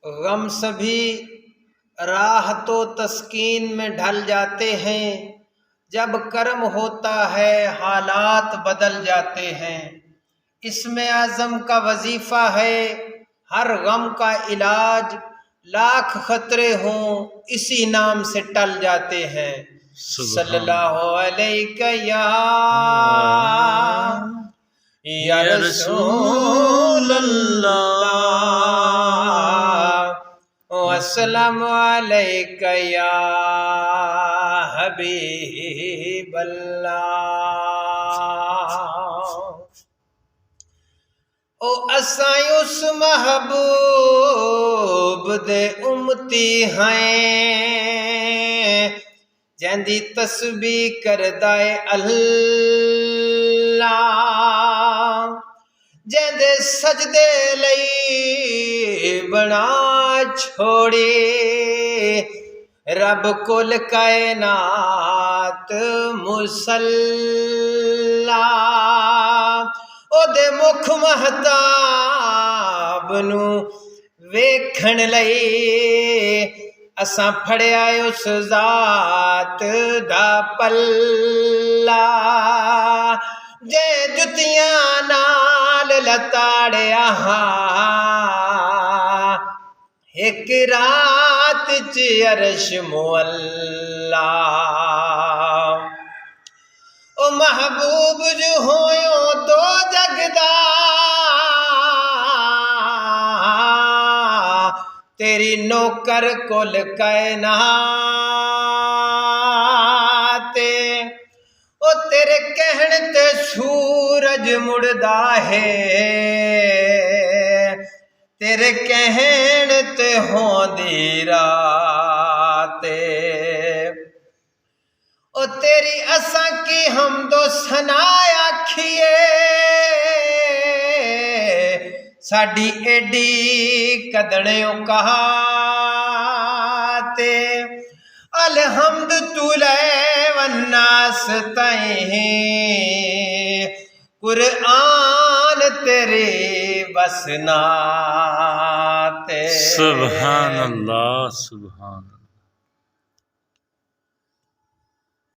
गम सभी राह तो तस्कीन में ढल जाते हैं, जब कर्म होता है हालात बदल जाते हैं। इसमें आज़म का वजीफा है हर गम का इलाज, लाख खतरे हों इसी नाम से टल जाते हैं। सल्लल्लाहु अलैहि या रसूल अल्लाह वस्सलामु अलैका या हबीब अल्लाह। ओ असां उस महबूब दे उम्मती हैं, जंदी तस्बीह करदा है अल्लाह, जंदे सजदे लई बना छोड़े रब कुल कायनात मुसल्ला। ओदे मुख महताब नू वेखण लई असां फड़िया उस जात दा पल्ला, जे जुतियां नाल लताड़िया एक रात च अर्श मुअल्ला। ओ महबूब जो होयो दो जगदा, तेरी नौकर कुल कायनात, ओ तेरे कहण ते सूरज मुड़दा है, तेरे कहण ते होंदी रात। ओ तेरी असां की हमदो सना आखिए, साडी एडी कदड़ियों कहाते। अलहम्द तुलै वन्नास तैं, कुरआन तेरे बसनाते। सुभान अल्लाह सुभान।